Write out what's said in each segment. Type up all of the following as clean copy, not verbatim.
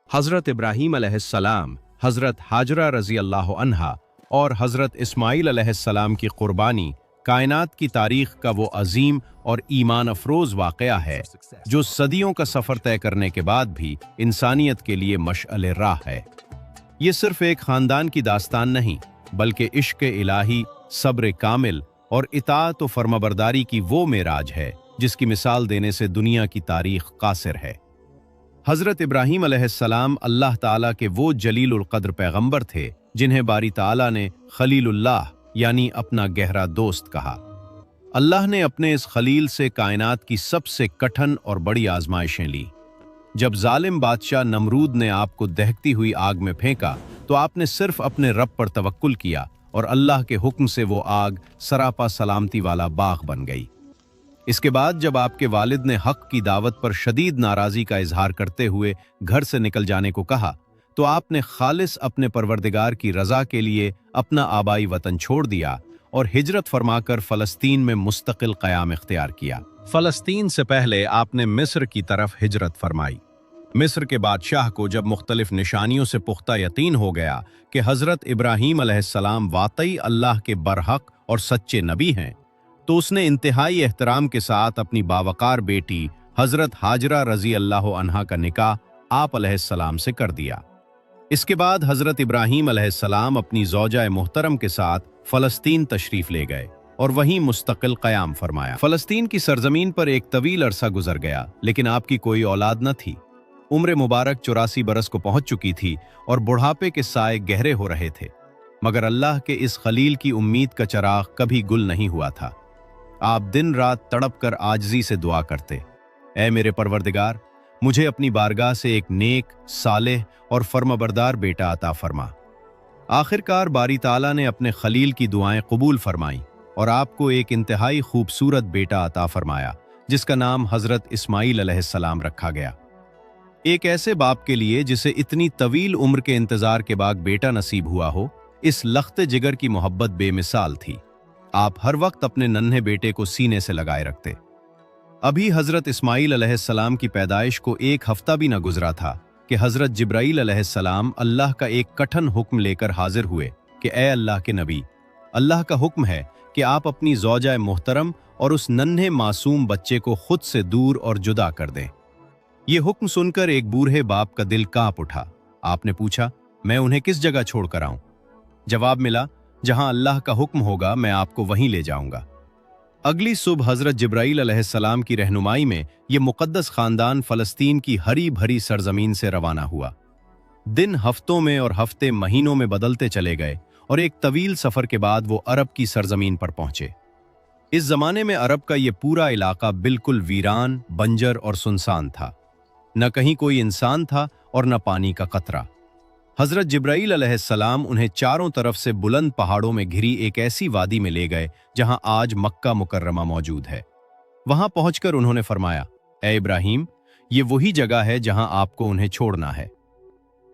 हज़रत इब्राहीम अलैहिस्सलाम, हज़रत हाजरा रज़ी अल्लाह अन्हा और हज़रत इस्माईल अलैहिस्सलाम की क़ुरबानी कायनात की तारीख़ का वो अजीम और ईमान अफरोज़ वाक़या है जो सदियों का सफ़र तय करने के बाद भी इंसानियत के लिए मशअल राह है। ये सिर्फ़ एक ख़ानदान की दास्तान नहीं, बल्कि इश्क़ इलाही, सब्र कामिल और इताअत व फर्माबरदारी की वो मेराज है जिसकी मिसाल देने से दुनिया की तारीख़ क़ासिर है। हज़रत इब्राहीम अलैहिस्सलाम अल्लाह ताला के वो जलीलुल क़द्र पैगंबर थे जिन्हें बारी ताला ने खलीलुल्लाह यानी अपना गहरा दोस्त कहा। अल्लाह ने अपने इस खलील से कायनात की सबसे कठिन और बड़ी आजमाइशें ली। जब जालिम बादशाह नमरूद ने आपको दहकती हुई आग में फेंका तो आपने सिर्फ अपने रब पर तवक्कुल किया और अल्लाह के हुक्म से वो आग सरापा सलामती वाला बाग बन गई। इसके बाद जब आपके वालिद ने हक की दावत पर शदीद नाराज़ी का इजहार करते हुए घर से निकल जाने को कहा तो आपने खालिस अपने परवरदिगार की रज़ा के लिए अपना आबाई वतन छोड़ दिया और हिजरत फरमाकर फ़लस्तीन में मुस्तकिल क़याम इख्तियार किया। फ़लस्तीन से पहले आपने मिस्र की तरफ हिजरत फरमाई। मिस्र के बादशाह को जब मुख्तलिफ निशानियों से पुख्ता यकीन हो गया कि हज़रत इब्राहीम अलैहिस्सलाम वाकई अल्लाह के बरहक और सच्चे नबी हैं, तो उसने इंतहाई एहतराम के साथ अपनी बावकार बेटी हज़रत हाजरा रज़ी अल्लाह अन्हा का निकाह आप अलैहिस्सलाम से कर दिया। इसके बाद हज़रत इब्राहीम अलैहिस्सलाम अपनी ज़ौजा मोहतरम के साथ फ़लस्तीन तशरीफ़ ले गए और वहीं मुस्तकिल क़याम फरमाया। फ़लस्तीन की सरजमीन पर एक तवील अरसा गुजर गया, लेकिन आपकी कोई औलाद न थी। उम्र मुबारक 84 बरस को पहुंच चुकी थी और बुढ़ापे के साए गहरे हो रहे थे, मगर अल्लाह के इस खलील की उम्मीद का चराग कभी गुल नहीं हुआ था। आप दिन रात तड़प कर आजिज़ी से दुआ करते, ऐ मेरे परवरदिगार, मुझे अपनी बारगाह से एक नेक, सालेह और फर्माबरदार बेटा अता फरमा। आखिरकार बारी ताला ने अपने खलील की दुआएं कबूल फरमाईं और आपको एक इंतहाई खूबसूरत बेटा अता फरमाया जिसका नाम हज़रत इस्माईल अलैहिस्सलाम रखा गया। एक ऐसे बाप के लिए जिसे इतनी तवील उम्र के इंतजार के बाद बेटा नसीब हुआ हो, इस लख्ते जिगर की मोहब्बत बेमिसाल थी। आप हर वक्त अपने नन्हे बेटे को सीने से लगाए रखते। अभी हज़रत इस्माईल अलैहिस्सलाम की पैदाइश को एक हफ्ता भी न गुजरा था कि हज़रत जिब्राईल अलैहिस्सलाम अल्लाह का एक कठिन हुक्म लेकर हाजिर हुए कि ए अल्लाह के नबी, अल्लाह का हुक्म है कि आप अपनी ज़ौजा मोहतरम और उस नन्हे मासूम बच्चे को खुद से दूर और जुदा कर दें। ये हुक्म सुनकर एक बूढ़े बाप का दिल कांप उठा। आपने पूछा, मैं उन्हें किस जगह छोड़कर आऊं? जवाब मिला, जहां अल्लाह का हुक्म होगा मैं आपको वहीं ले जाऊंगा। अगली सुबह हज़रत जिब्राईल अलैहिस्सलाम की रहनुमाई में यह मुक़द्दस ख़ानदान फ़लस्तीन की हरी भरी सरजमीन से रवाना हुआ। दिन हफ्तों में और हफ्ते महीनों में बदलते चले गए और एक तवील सफ़र के बाद वो अरब की सरजमीन पर पहुंचे। इस ज़माने में अरब का ये पूरा इलाका बिल्कुल वीरान, बंजर और सुनसान था। न कहीं कोई इंसान था और न पानी का कतरा। हज़रत जिब्राईल अलैहिस्सलाम उन्हें चारों तरफ से बुलंद पहाड़ों में घिरी एक ऐसी वादी में ले गए जहां आज मक्का मुकर्रमा मौजूद है। वहां पहुंचकर उन्होंने फरमाया, ए इब्राहीम, ये वही जगह है जहां आपको उन्हें छोड़ना है।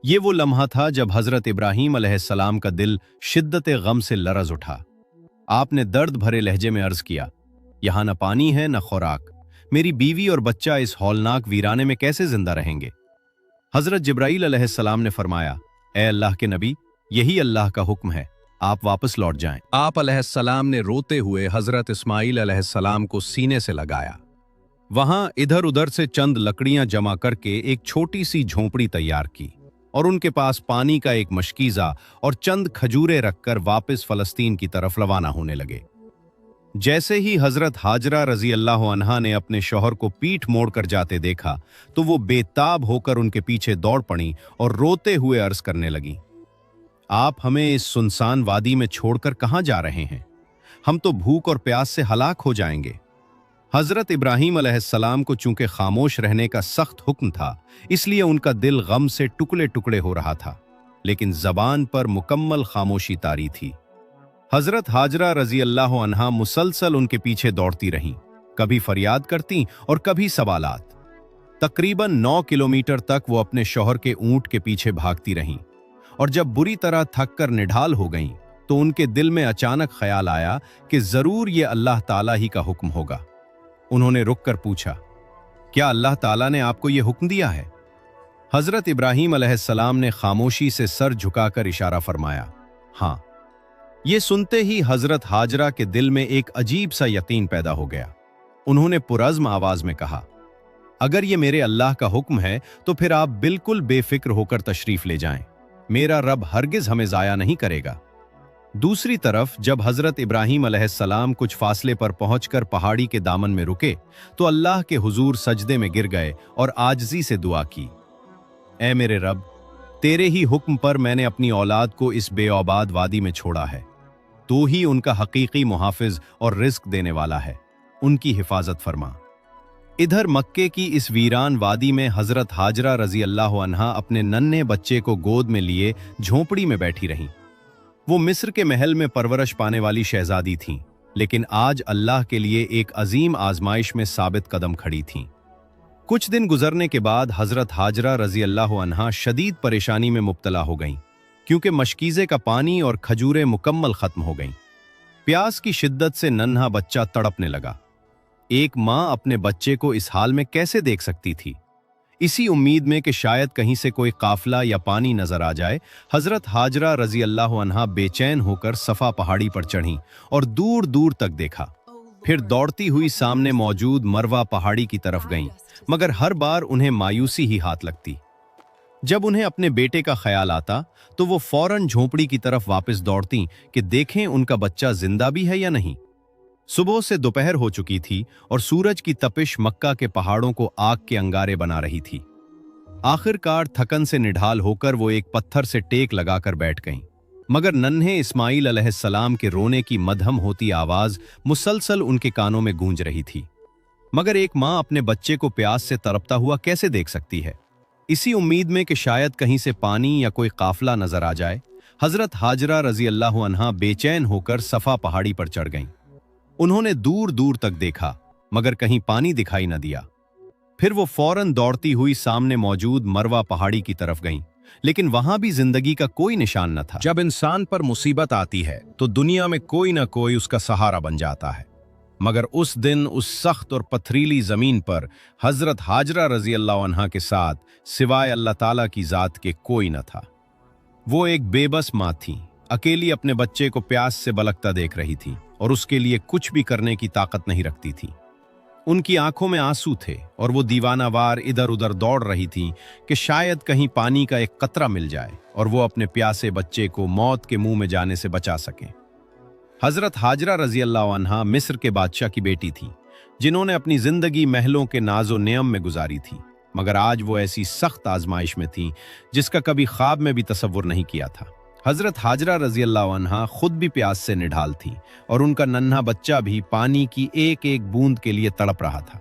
ये वो लम्हा था जब हज़रत इब्राहीम अलैहिस्सलाम का दिल शिद्दत गम से लरज़ उठा। आपने दर्द भरे लहजे में अर्ज़ किया, यहाँ न पानी है न खुराक, मेरी बीवी और बच्चा इस हौलनाक वीराने में कैसे जिंदा रहेंगे? हज़रत जिब्राईल अलैहिस्सलाम ने फरमाया, ए अल्लाह के नबी, यही अल्लाह का हुक्म है, आप वापस लौट जाएं। आप अलैहिस्सलाम ने रोते हुए हज़रत इस्माईल अलैहिस्सलाम को सीने से लगाया। वहां इधर उधर से चंद लकड़ियां जमा करके एक छोटी सी झोंपड़ी तैयार की और उनके पास पानी का एक मशकीज़ा और चंद खजूरें रखकर वापस फ़लस्तीन की तरफ रवाना होने लगे। जैसे ही हज़रत हाजरा रज़ी अल्लाह अन्हा ने अपने शौहर को पीठ मोड़कर जाते देखा तो वो बेताब होकर उनके पीछे दौड़ पड़ी और रोते हुए अर्ज़ करने लगी, आप हमें इस सुनसान वादी में छोड़कर कहाँ जा रहे हैं? हम तो भूख और प्यास से हलाक हो जाएंगे। हज़रत इब्राहीम अलैहिस्सलाम को चूंकि खामोश रहने का सख्त हुक्म था, इसलिए उनका दिल गम से टुकड़े टुकड़े हो रहा था, लेकिन ज़बान पर मुकम्मल खामोशी तारी थी। हज़रत हाजरा रज़ी अल्लाह अन्हा मुसलसल उनके पीछे दौड़ती रहीं, कभी फरियाद करती और कभी सवालात। तकरीबन 9 किलोमीटर तक वो अपने शौहर के ऊंट के पीछे भागती रहीं और जब बुरी तरह थक कर निढाल हो गईं तो उनके दिल में अचानक ख्याल आया कि ज़रूर ये अल्लाह ताला ही का हुक्म होगा। उन्होंने रुक कर पूछा, क्या अल्लाह ताला ने आपको ये हुक्म दिया है? हजरत इब्राहीम अलैहिस्सलाम ने खामोशी से सर झुकाकर इशारा फरमाया, हाँ। ये सुनते ही हजरत हाजरा के दिल में एक अजीब सा यकीन पैदा हो गया। उन्होंने पुरज़्म आवाज में कहा, अगर ये मेरे अल्लाह का हुक्म है तो फिर आप बिल्कुल बेफिक्र होकर तशरीफ ले जाएं। मेरा रब हरगिज हमें जाया नहीं करेगा। दूसरी तरफ जब हजरत इब्राहीम अलैहिस्सलाम कुछ फासले पर पहुंचकर पहाड़ी के दामन में रुके तो अल्लाह के हुजूर सजदे में गिर गए और आजिज़ी से दुआ की, ऐ मेरे रब, तेरे ही हुक्म पर मैंने अपनी औलाद को इस बेऔबाद वादी में छोड़ा है। तू ही उनका हकीकी मुहाफिज और रिस्क देने वाला है, उनकी हिफाजत फरमा। इधर मक्के की इस वीरान वादी में हजरत हाजरा रजी अल्लाह अन्हा अपने नन्हे बच्चे को गोद में लिए झोंपड़ी में बैठी रहीं। वो मिस्र के महल में परवरिश पाने वाली शहजादी थीं, लेकिन आज अल्लाह के लिए एक अजीम आजमाइश में साबित कदम खड़ी थीं। कुछ दिन गुजरने के बाद हजरत हाजरा रजी अल्लाह अन्हा शदीद परेशानी में मुब्तला हो गईं, क्योंकि मशकीज़े का पानी और खजूरें मुकम्मल खत्म हो गईं। प्यास की शिद्दत से नन्हा बच्चा तड़पने लगा। एक माँ अपने बच्चे को इस हाल में कैसे देख सकती थी? इसी उम्मीद में कि शायद कहीं से कोई काफिला या पानी नजर आ जाए, हजरत हाजरा रजी अल्लाह अन्हा बेचैन होकर सफा पहाड़ी पर चढ़ीं और दूर दूर तक देखा। फिर दौड़ती हुई सामने मौजूद मरवा पहाड़ी की तरफ गईं, मगर हर बार उन्हें मायूसी ही हाथ लगती। जब उन्हें अपने बेटे का ख्याल आता तो वो फौरन झोंपड़ी की तरफ वापस दौड़तीं कि देखें उनका बच्चा जिंदा भी है या नहीं। सुबह से दोपहर हो चुकी थी और सूरज की तपिश मक्का के पहाड़ों को आग के अंगारे बना रही थी। आखिरकार थकन से निढाल होकर वो एक पत्थर से टेक लगाकर बैठ गईं, मगर नन्हे इस्माइल अलैहिस्सलाम के रोने की मध्यम होती आवाज मुसलसल उनके कानों में गूंज रही थी। मगर एक माँ अपने बच्चे को प्यास से तड़पता हुआ कैसे देख सकती है? इसी उम्मीद में कि शायद कहीं से पानी या कोई काफिला नजर आ जाए, हजरत हाजरा रजी अल्लाह अन्हा बेचैन होकर सफा पहाड़ी पर चढ़ गईं। उन्होंने दूर दूर तक देखा, मगर कहीं पानी दिखाई न दिया। फिर वो फौरन दौड़ती हुई सामने मौजूद मरवा पहाड़ी की तरफ गईं, लेकिन वहां भी जिंदगी का कोई निशान न था। जब इंसान पर मुसीबत आती है तो दुनिया में कोई ना कोई उसका सहारा बन जाता है, मगर उस दिन उस सख्त और पथरीली जमीन पर हजरत हाजरा रजी अल्लाह अन्हा के साथ सिवाय अल्लाह ताला की जात के कोई न था। वो एक बेबस माँ थी, अकेली अपने बच्चे को प्यास से बलकता देख रही थी और उसके लिए कुछ भी करने की ताकत नहीं रखती थी। उनकी आंखों में आंसू थे और वो दीवानावार इधर उधर दौड़ रही थी कि शायद कहीं पानी का एक कतरा मिल जाए और वो अपने प्यासे बच्चे को मौत के मुंह में जाने से बचा सकें। हजरत हाजरा रजी अल्लाह अन्हा मिस्र के बादशाह की बेटी थी, जिन्होंने अपनी जिंदगी महलों के नाजो नियम में गुजारी थी, मगर आज वो ऐसी सख्त आजमाइश में थी जिसका कभी ख्वाब में भी तसव्वुर नहीं किया था। हजरत हाजरा रजी अल्लाह अन्हा खुद भी प्यास से निढाल थी और उनका नन्हा बच्चा भी पानी की एक एक बूंद के लिए तड़प रहा था।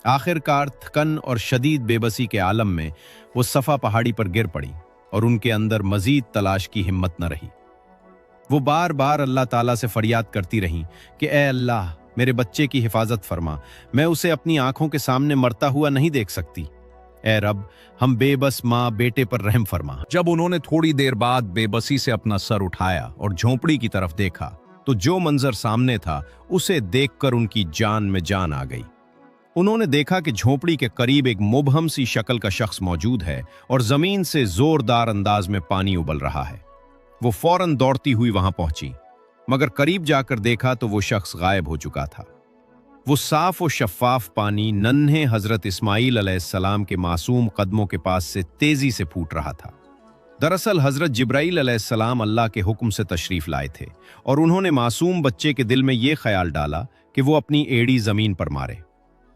आखिरकार थकन और शदीद बेबसी के आलम में वो सफा पहाड़ी पर गिर पड़ी और उनके अंदर मजीद तलाश की हिम्मत न रही। वो बार बार अल्लाह ताला से फरियाद करती रहीं कि ए अल्लाह, मेरे बच्चे की हिफाजत फरमा, मैं उसे अपनी आंखों के सामने मरता हुआ नहीं देख सकती। ए रब, हम बेबस माँ बेटे पर रहम फरमा। जब उन्होंने थोड़ी देर बाद बेबसी से अपना सर उठाया और झोंपड़ी की तरफ देखा तो जो मंजर सामने था उसे देखकर उनकी जान में जान आ गई। उन्होंने देखा कि झोंपड़ी के करीब एक मुबहम सी शक्ल का शख्स मौजूद है और जमीन से जोरदार अंदाज में पानी उबल रहा है। वो फौरन दौड़ती हुई वहां पहुंची, मगर करीब जाकर देखा तो वो शख्स गायब हो चुका था। वो साफ और शफाफ पानी नन्हे हजरत इस्माइल अलैहिस्सलाम के मासूम कदमों के पास से तेजी से फूट रहा था। दरअसल हजरत जिब्राइल अलैहिस्सलाम अल्लाह के हुक्म से तशरीफ लाए थे और उन्होंने मासूम बच्चे के दिल में ये ख्याल डाला कि वो अपनी एड़ी जमीन पर मारे,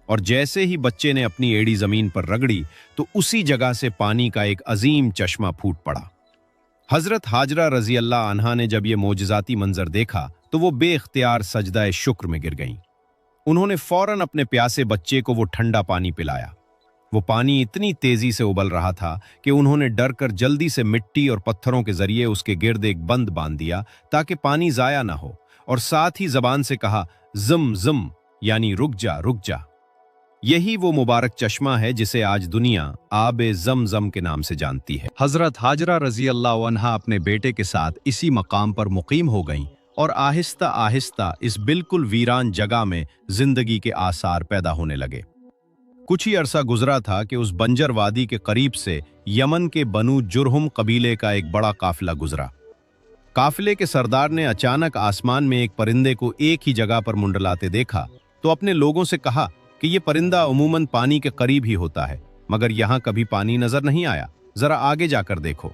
और जैसे ही बच्चे ने अपनी एड़ी जमीन पर रगड़ी तो उसी जगह से पानी का एक अजीम चश्मा फूट पड़ा। हजरत हाजरा रजी अल्लाह अन्हा ने जब ये मोजज़ाती मंजर देखा तो वो बेख्तियार सजदा शुक्र में गिर गईं। उन्होंने फौरन अपने प्यासे बच्चे को वो ठंडा पानी पिलाया। वो पानी इतनी तेजी से उबल रहा था कि उन्होंने डर कर जल्दी से मिट्टी और पत्थरों के जरिए उसके गिर्द एक बंद बांध दिया ताकि पानी जाया ना हो, और साथ ही जबान से कहा, ज़म ज़म, यानी रुक जा रुक जा। यही वो मुबारक चश्मा है जिसे आज दुनिया आबे ज़म-ज़म के नाम से जानती है। हजरत हाजरा रजी अल्लाह अन्हा अपने बेटे के साथ इसी मकाम पर मुकीम हो गईं और आहिस्ता आहिस्ता इस बिल्कुल वीरान जगह में जिंदगी के आसार पैदा होने लगे। कुछ ही अरसा गुजरा था कि उस बंजर वादी के करीब से यमन के बनु जुरहुम कबीले का एक बड़ा काफिला गुजरा। काफिले के सरदार ने अचानक आसमान में एक परिंदे को एक ही जगह पर मुंडलाते देखा तो अपने लोगों से कहा कि यह परिंदा अमूमन पानी के करीब ही होता है, मगर यहां कभी पानी नजर नहीं आया, जरा आगे जाकर देखो।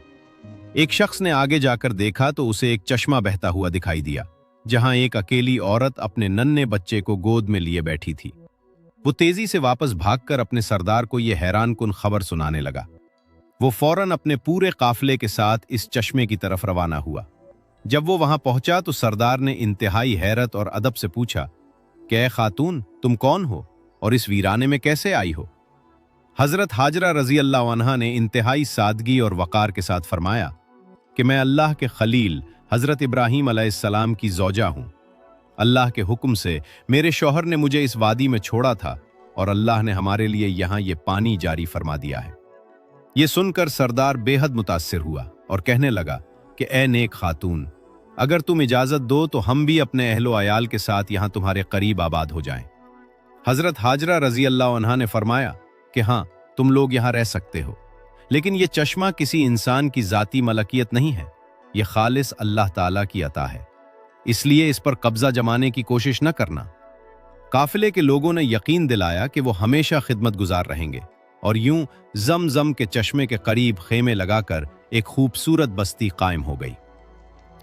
एक शख्स ने आगे जाकर देखा तो उसे एक चश्मा बहता हुआ दिखाई दिया, जहां एक अकेली औरत अपने नन्हे बच्चे को गोद में लिए बैठी थी। वो तेजी से वापस भागकर अपने सरदार को यह हैरानकुन खबर सुनाने लगा। वो फौरन अपने पूरे काफिले के साथ इस चश्मे की तरफ रवाना हुआ। जब वो वहां पहुंचा तो सरदार ने इंतहाई हैरत और अदब से पूछा कि ऐ खातून, तुम कौन हो और इस वीराने में कैसे आई हो? हजरत हाजरा रजी अल्लाह अन्हा ने इंतहाई सादगी और वकार के साथ फरमाया कि मैं अल्लाह के खलील हजरत इब्राहीम अलैहिस्सलाम की ज़ौजा हूं। अल्लाह के हुक्म से मेरे शौहर ने मुझे इस वादी में छोड़ा था और अल्लाह ने हमारे लिए यहां ये पानी जारी फरमा दिया है। ये सुनकर सरदार बेहद मुतासिर हुआ और कहने लगा कि ए नेक खातून, अगर तुम इजाजत दो तो हम भी अपने अहलो अयाल के साथ यहां तुम्हारे करीब आबाद हो जाएं। हजरत हाजरा रजी अल्लाह अन्हा ने फरमाया कि हाँ, तुम लोग यहां रह सकते हो, लेकिन यह चश्मा किसी इंसान की जाती मलकियत नहीं है, यह खालिस अल्लाह ताला की अता है, इसलिए इस पर कब्जा जमाने की कोशिश न करना। काफिले के लोगों ने यकीन दिलाया कि वो हमेशा खिदमत गुजार रहेंगे और यूं जमजम के चश्मे के करीब खेमे लगाकर एक खूबसूरत बस्ती कायम हो गई।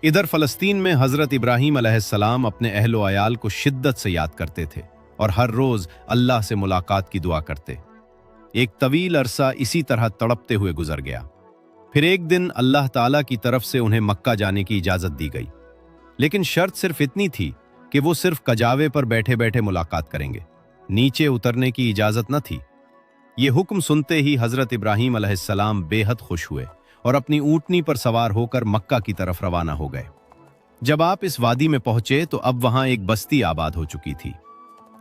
इधर फलस्तीन में हजरत इब्राहीम अलैहिस्सलाम अपने अहलो अयाल को शिद्दत से याद करते थे और हर रोज अल्लाह से मुलाकात की दुआ करते। एक तवील अरसा इसी तरह तड़पते हुए गुजर गया। फिर एक दिन अल्लाह ताला की तरफ से उन्हें मक्का जाने की इजाजत दी गई, लेकिन शर्त सिर्फ इतनी थी कि वो सिर्फ कजावे पर बैठे बैठे मुलाकात करेंगे, नीचे उतरने की इजाजत न थी। ये हुक्म सुनते ही हजरत इब्राहीम अलैहिस्सलाम बेहद खुश हुए और अपनी ऊंटनी पर सवार होकर मक्का की तरफ रवाना हो गए। जब आप इस वादी में पहुंचे तो अब वहां एक बस्ती आबाद हो चुकी थी।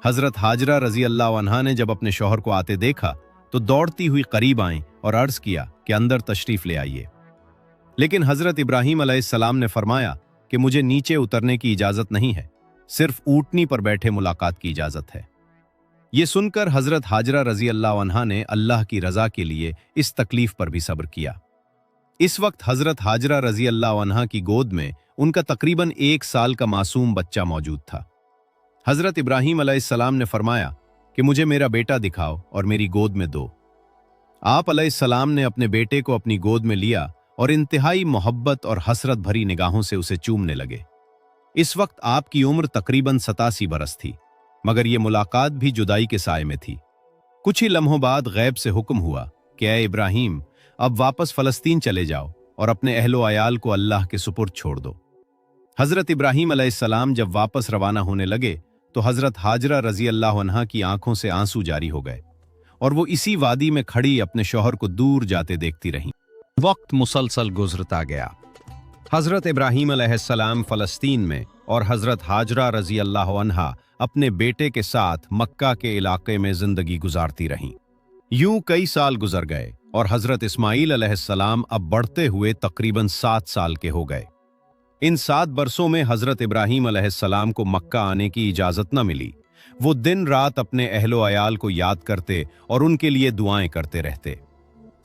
हजरत हाजरा रजी अल्लाह अन्हा ने जब अपने शौहर को आते देखा तो दौड़ती हुई करीब आईं और अर्ज किया कि अंदर तशरीफ ले आइए। लेकिन हजरत इब्राहीम अलैहिस्सलाम ने फरमाया कि मुझे नीचे उतरने की इजाजत नहीं है, सिर्फ ऊंटनी पर बैठे मुलाकात की इजाजत है। ये सुनकर हजरत हाजरा रजी अल्लाह अन्हा ने अल्लाह की रजा के लिए इस तकलीफ पर भी सब्र किया। इस वक्त हजरत हाजरा रजी अल्लाह अन्हा की गोद में उनका तकरीबन 1 साल का मासूम बच्चा मौजूद था। हजरत इब्राहीम अलैहिस्सलाम ने फरमाया कि मुझे मेरा बेटा दिखाओ और मेरी गोद में दो। आप अलैहिस्सलाम ने अपने बेटे को अपनी गोद में लिया और इंतहाई मोहब्बत और हसरत भरी निगाहों से उसे चूमने लगे। इस वक्त आपकी उम्र तकरीबन 87 बरस थी, मगर यह मुलाकात भी जुदाई के साए में थी। कुछ ही लम्हों बाद गैब से हुक्म हुआ कि ऐ इब्राहीम, अब वापस फलस्तीन चले जाओ और अपने अहलो अयाल को अल्लाह के सुपुर्द छोड़ दो। हजरत इब्राहीम अलैहिस्सलाम जब वापस रवाना होने लगे तो हजरत हाजरा रजी अल्लाह अन्हा की आंखों से आंसू जारी हो गए और वो इसी वादी में खड़ी अपने शौहर को दूर जाते देखती रहीं। वक्त मुसलसल गुजरता गया। हजरत इब्राहीम अलैहिस्सलाम फलस्तीन में और हजरत हाजरा रजी अल्लाह अन्हा अपने बेटे के साथ मक्का के इलाके में जिंदगी गुजारती रहीं। यूं कई साल गुजर गए और हजरत इस्माईल अलैहिस्सलाम अब बढ़ते हुए तकरीबन 7 साल के हो गए। इन 7 बरसों में हजरत इब्राहीम अलैहिस्सलाम को मक्का आने की इजाजत न मिली। वो दिन रात अपने अहलो अयाल को याद करते और उनके लिए दुआएं करते रहते।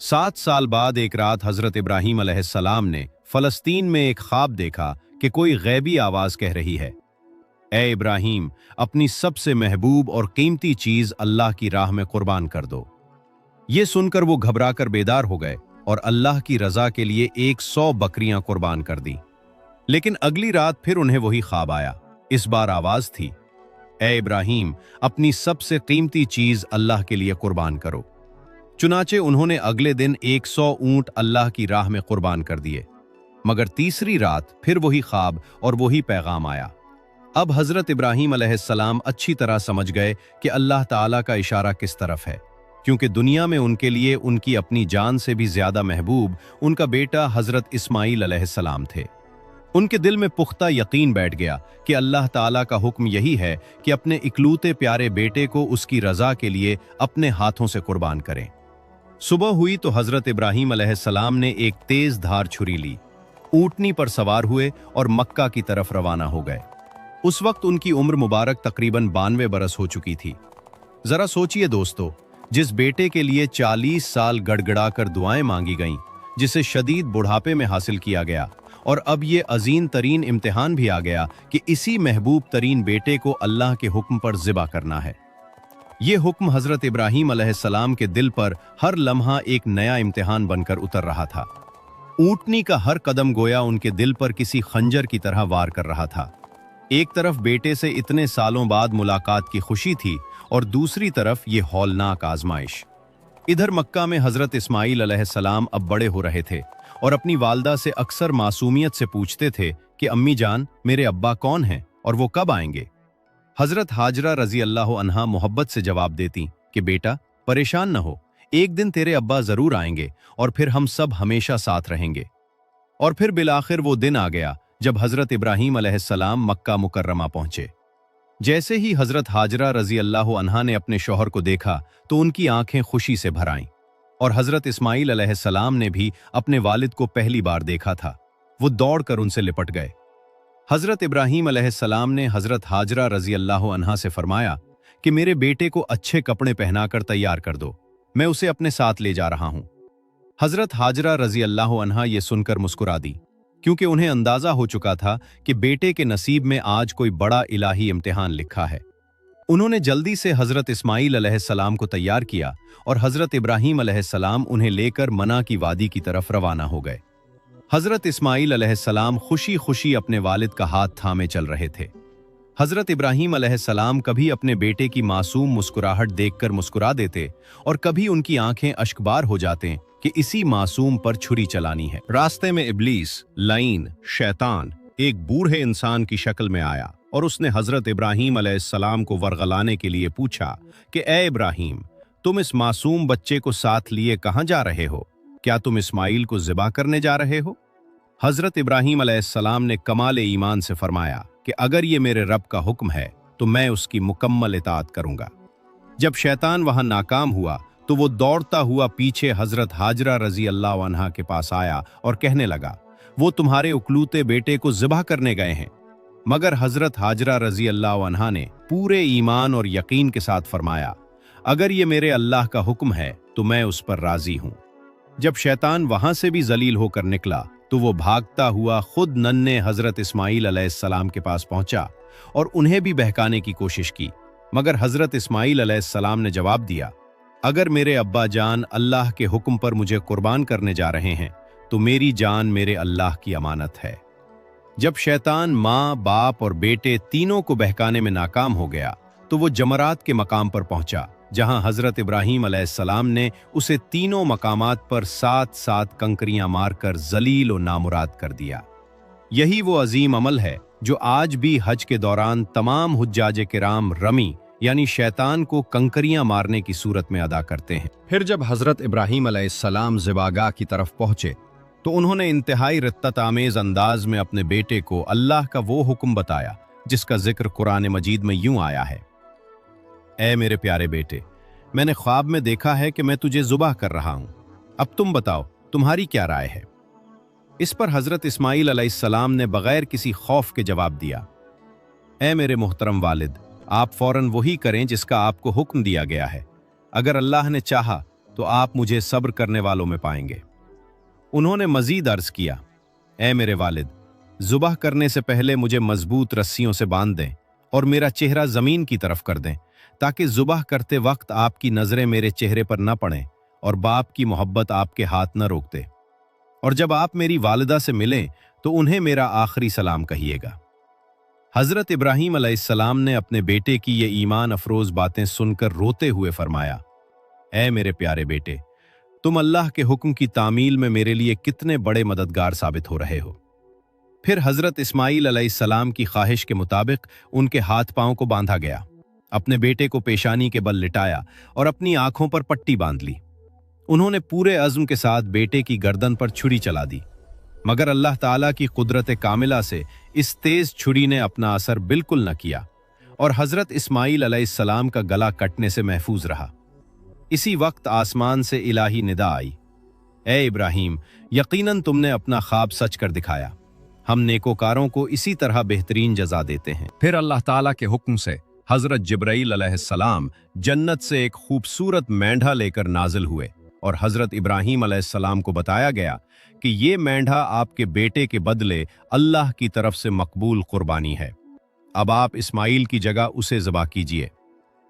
7 साल बाद एक रात हजरत इब्राहीम अलैहिस्सलाम ने फलस्तीन में एक ख्वाब देखा कि कोई गैबी आवाज कह रही है, ए इब्राहीम, अपनी सबसे महबूब और कीमती चीज अल्लाह की राह में कुर्बान कर दो। ये सुनकर वो घबराकर बेदार हो गए और अल्लाह की रजा के लिए 100 बकरियां कुर्बान कर दी। लेकिन अगली रात फिर उन्हें वही ख्वाब आया। इस बार आवाज थी, ए इब्राहीम, अपनी सबसे कीमती चीज अल्लाह के लिए कुर्बान करो। चुनाचे उन्होंने अगले दिन 100 ऊंट अल्लाह की राह में कुर्बान कर दिए। मगर तीसरी रात फिर वही ख्वाब और वही पैगाम आया। अब हजरत इब्राहीम अलैहिस्सलाम अच्छी तरह समझ गए कि अल्लाह ताला का इशारा किस तरफ है, क्योंकि दुनिया में उनके लिए उनकी अपनी जान से भी ज्यादा महबूब उनका बेटा हजरत इस्माईल अलैहिस्सलाम थे। उनके दिल में पुख्ता यकीन बैठ गया कि अल्लाह ताला का हुक्म यही है कि अपने इकलौते प्यारे बेटे को उसकी रजा के लिए अपने हाथों से कुर्बान करें। सुबह हुई तो हजरत इब्राहीम अलैहिस्सलाम ने एक तेज धार छुरी ली, ऊंटनी पर सवार हुए और मक्का की तरफ रवाना हो गए। उस वक्त उनकी उम्र मुबारक तकरीबन 92 बरस हो चुकी थी। जरा सोचिए दोस्तों, जिस बेटे के लिए 40 साल गड़गड़ाकर दुआएं मांगी गईं, जिसे शदीद बुढ़ापे में हासिल किया गया, और अब ये अजीम तरीन इम्तिहान भी आ गया कि इसी महबूब तरीन बेटे को अल्लाह के हुक्म पर ज़िबा करना है। ये हुक्म हज़रत इब्राहीम अलैहिस्सलाम के दिल पर हर लम्हा एक नया इम्तिहान बनकर उतर रहा था। ऊँटनी का हर कदम गोया उनके दिल पर किसी खंजर की तरह वार कर रहा था। एक तरफ बेटे से इतने सालों बाद मुलाकात की खुशी थी और दूसरी तरफ ये हौलनाक आजमाइश। इधर मक्का में हज़रत इस्माईल अलैहिस्सलाम अब बड़े हो रहे थे और अपनी वालदा से अक्सर मासूमियत से पूछते थे कि अम्मी जान, मेरे अब्बा कौन हैं और वो कब आएंगे। हज़रत हाजरा रज़ी अल्लाह अन्हा मोहब्बत से जवाब देती कि बेटा परेशान न हो, एक दिन तेरे अब्बा ज़रूर आएंगे और फिर हम सब हमेशा साथ रहेंगे। और फिर बिलाखिर वो दिन आ गया जब हज़रत इब्राहीम अलैहिस्सलाम मक्का मुकर्रमा पहुंचे। जैसे ही हज़रत हाजरा रज़ी अल्लाह अन्हा ने अपने शौहर को देखा तो उनकी आंखें खुशी से भर आईं। और हज़रत इस्माईल अलैहिस्सलाम ने भी अपने वालिद को पहली बार देखा था। वो दौड़कर उनसे लिपट गए। हज़रत इब्राहीम अलैहिस्सलाम ने हज़रत हाजरा रज़ी अल्लाह अन्हा से फरमाया कि मेरे बेटे को अच्छे कपड़े पहनाकर तैयार कर दो, मैं उसे अपने साथ ले जा रहा हूं। हज़रत हाजरा रज़ी अल्लाह अन्हा ये सुनकर मुस्कुरा दी, क्योंकि उन्हें अंदाजा हो चुका था कि बेटे के नसीब में आज कोई बड़ा इलाही इम्तिहान लिखा है। उन्होंने जल्दी से हज़रत इस्माईल अलैहिस्सलाम को तैयार किया और हज़रत इब्राहीम अलैहिस्सलाम उन्हें लेकर मना की वादी की तरफ रवाना हो गए। हज़रत इस्माईल अलैहिस्सलाम खुशी खुशी अपने वालिद का हाथ थामे चल रहे थे। हज़रत इब्राहीम अलैहिस्सलाम कभी अपने बेटे की मासूम मुस्कुराहट देखकर मुस्कुरा देते और कभी उनकी आंखें अश्कबार हो जाते कि इसी मासूम पर छुरी चलानी है। रास्ते में इब्लीस, लाइन, शैतान एक बूढ़े इंसान की शक्ल में आया और उसने हज़रत इब्राहीम अलैहिस्सलाम को वरगलाने के लिए पूछा कि ए इब्राहीम, तुम इस मासूम बच्चे को साथ लिए कहाँ जा रहे हो? क्या तुम इस्माईल को ज़िबा करने जा रहे हो? हज़रत इब्राहीम अलैहिस्सलाम ने कमाल ईमान से फरमाया कि अगर ये मेरे रब का हुक्म है तो मैं उसकी मुकम्मल इताअत करूंगा। जब शैतान वहां नाकाम हुआ तो वो दौड़ता हुआ पीछे हज़रत हाजरा रज़ी अल्लाह अन्हा के पास आया और कहने लगा, वो तुम्हारे उकलूते बेटे को ज़िबा करने गए हैं। मगर हज़रत हाजरा रज़ी अल्लाह अन्हा ने पूरे ईमान और यकीन के साथ फरमाया, अगर ये मेरे अल्लाह का हुक्म है तो मैं उस पर राज़ी हूं। जब शैतान वहां से भी जलील होकर निकला तो वो भागता हुआ खुद नन्हे हज़रत इस्माईल अलैहिस्सलाम के पास पहुंचा और उन्हें भी बहकाने की कोशिश की। मगर हज़रत इस्माईल अलैहिस्सलाम ने जवाब दिया, अगर मेरे अब्बा जान अल्लाह के हुक्म पर मुझे कुर्बान करने जा रहे हैं तो मेरी जान मेरे अल्लाह की अमानत है। जब शैतान माँ, बाप और बेटे तीनों को बहकाने में नाकाम हो गया तो वो जमरात के मकाम पर पहुंचा, जहां हज़रत इब्राहीम अलैहिस्सलाम ने उसे तीनों मकामात पर 7-7 कंकरियां मारकर जलील और नामुराद कर दिया। यही वो अजीम अमल है जो आज भी हज के दौरान तमाम हुज्जाज किराम रमी यानी शैतान को कंकरियां मारने की सूरत में अदा करते हैं। फिर जब हज़रत इब्राहीम अलैहिस्सलाम ज़िबागाह की तरफ पहुंचे तो उन्होंने इंतहाई रित्तत आमेज अंदाज में अपने बेटे को अल्लाह का वो हुक्म बताया जिसका जिक्र कुरान मजीद में यूं आया है, ऐ मेरे प्यारे बेटे, मैंने ख्वाब में देखा है कि मैं तुझे ज़ुबाह कर रहा हूं, अब तुम बताओ तुम्हारी क्या राय है। इस पर हज़रत इस्माईल अलैहिस्सलाम ने बगैर किसी खौफ के जवाब दिया, ऐ मेरे मोहतरम वालिद, आप फौरन वही करें जिसका आपको हुक्म दिया गया है। अगर अल्लाह ने चाहा तो आप मुझे सब्र करने वालों में पाएंगे। उन्होंने मजीद अर्ज किया, ऐ मेरे वालिद, ज़ुबाह करने से पहले मुझे मजबूत रस्सियों से बांध दें और मेरा चेहरा ज़मीन की तरफ कर दें, ताकि ज़ुबाह करते वक्त आपकी नज़रें मेरे चेहरे पर न पड़ें और बाप की मोहब्बत आपके हाथ न रोक दे। और जब आप मेरी वालिदा से मिलें तो उन्हें मेरा आखिरी सलाम कहिएगा। हज़रत इब्राहीम अलैहिस्सलाम ने अपने बेटे की ये ईमान अफरोज़ बातें सुनकर रोते हुए फरमाया, ऐ मेरे प्यारे बेटे, तुम अल्लाह के हुक्म की तामील में मेरे लिए कितने बड़े मददगार साबित हो रहे हो। फिर हज़रत इस्माईल अलैहिस्सलाम की ख्वाहिश के मुताबिक उनके हाथ पांव को बांधा गया, अपने बेटे को पेशानी के बल लिटाया और अपनी आंखों पर पट्टी बांध ली। उन्होंने पूरे अज़्म के साथ बेटे की गर्दन पर छुरी चला दी, मगर अल्लाह ताला की कुदरत कामिला से इस तेज छुरी ने अपना असर बिल्कुल न किया और हज़रत इस्माईल अलैहिस्सलाम का गला कटने से महफूज रहा। इसी वक्त आसमान से इलाही निदा आई, ए इब्राहीम, यकीनन तुमने अपना ख्वाब सच कर दिखाया, हम नेकोकारों को इसी तरह बेहतरीन जजा देते हैं। फिर अल्लाह ताला के हुक्म से हजरत जिब्राईल अलैहिस्सलाम जन्नत से एक खूबसूरत मेंढा लेकर नाजिल हुए और हजरत इब्राहीम अलैहिस्सलाम को बताया गया कि ये मेंढा आपके बेटे के बदले अल्लाह की तरफ से मकबूल कुर्बानी है। अब आप इस्माइल की जगह उसे ज़बह कीजिए।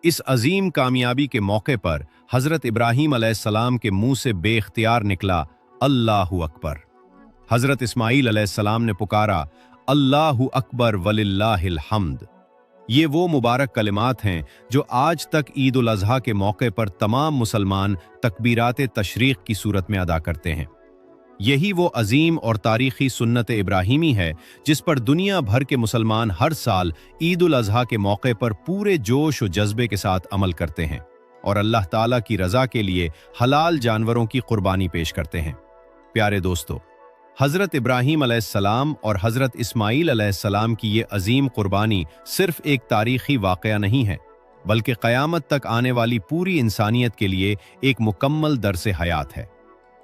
इस अजीम कामयाबी के मौके पर हजरत इब्राहीम अलैहिस्सलाम के मुंह से बेख्तियार निकला अल्लाहु अकबर। हजरत इस्माइल अलैहिस्सलाम ने पुकारा अल्लाहु अकबर वलिल्लाहिल हम्द। ये वो मुबारक कलिमात हैं जो आज तक ईद उल अज़हा के मौके पर तमाम मुसलमान तकबीरात तशरीक़ की सूरत में अदा करते हैं। यही वो अजीम और तारीख़ी सुन्नत इब्राहीमी है जिस पर दुनिया भर के मुसलमान हर साल ईद उल अज़हा के मौके पर पूरे जोश और जज्बे के साथ अमल करते हैं और अल्लाह ताला की रज़ा के लिए हलाल जानवरों की कुर्बानी पेश करते हैं। प्यारे दोस्तों, हज़रत इब्राहीम अलैहिस्सलाम और हज़रत इस्माईल अलैहिस्सलाम की ये अजीम कुर्बानी सिर्फ एक तारीख़ी वाक़या नहीं है, बल्कि क़यामत तक आने वाली पूरी इंसानियत के लिए एक मुकम्मल दर्स हयात है।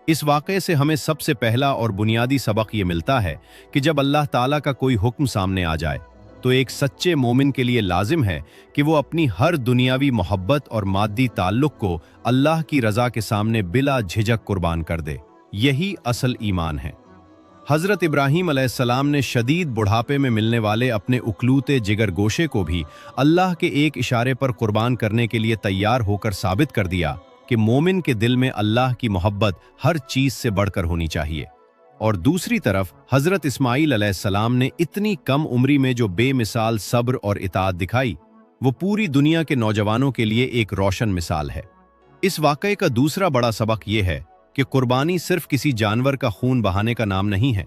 इस वाक़े से हमें सबसे पहला और बुनियादी सबक ये मिलता है कि जब अल्लाह ताला का कोई हुक्म सामने आ जाए तो एक सच्चे मोमिन के लिए लाजिम है कि वो अपनी हर दुनियावी मोहब्बत और मादी ताल्लुक़ को अल्लाह की रज़ा के सामने बिला झिझक कुर्बान कर दे। यही असल ईमान है। हज़रत इब्राहीम अलैहिस्सलाम ने शदीद बुढ़ापे में मिलने वाले अपने उकलूते जिगर गोशे को भी अल्लाह के एक इशारे पर कुर्बान करने के लिए तैयार होकर साबित कर दिया कि मोमिन के दिल में अल्लाह की मोहब्बत हर चीज़ से बढ़कर होनी चाहिए। और दूसरी तरफ हज़रत इस्माईल अलैहिस्सलाम ने इतनी कम उम्री में जो बेमिसाल सब्र और इताअत दिखाई, वो पूरी दुनिया के नौजवानों के लिए एक रोशन मिसाल है। इस वाक़ये का दूसरा बड़ा सबक ये है कि कुर्बानी सिर्फ किसी जानवर का खून बहाने का नाम नहीं है,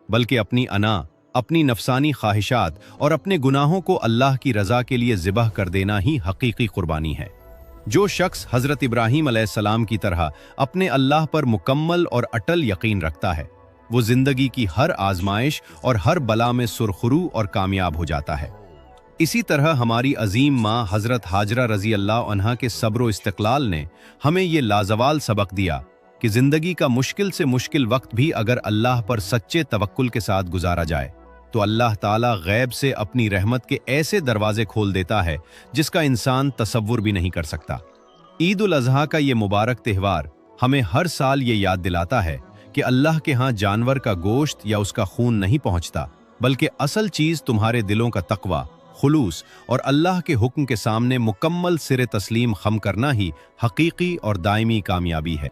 बल्कि अपनी अना, अपनी नफसानी ख्वाहिशात और अपने गुनाहों को अल्लाह की रज़ा के लिए ज़िबह कर देना ही हकीकी कुर्बानी है। जो शख्स हज़रत इब्राहीम अलैहिस्सलाम की तरह अपने अल्लाह पर मुकम्मल और अटल यकीन रखता है, वो ज़िंदगी की हर आजमाइश और हर बला में सुरखरू और कामयाब हो जाता है। इसी तरह हमारी अजीम माँ हज़रत हाजरा रज़ी अल्लाह अन्हा के सब्र व इस्तिक़लाल ने हमें ये लाजवाल सबक दिया कि ज़िंदगी का मुश्किल से मुश्किल वक्त भी अगर अल्लाह पर सच्चे तवक्कुल के साथ गुजारा जाए तो अल्लाह ताला गैब से अपनी रहमत के ऐसे दरवाजे खोल देता है जिसका इंसान तसव्वुर भी नहीं कर सकता। ईद उल अज़हा का ये मुबारक त्यौहार हमें हर साल ये याद दिलाता है कि अल्लाह के यहाँ जानवर का गोश्त या उसका खून नहीं पहुँचता, बल्कि असल चीज़ तुम्हारे दिलों का तक़वा, खुलूस और अल्लाह के हुक्म के सामने मुकम्मल सिरे तस्लीम खम करना ही हकीकी और दायमी कामयाबी है।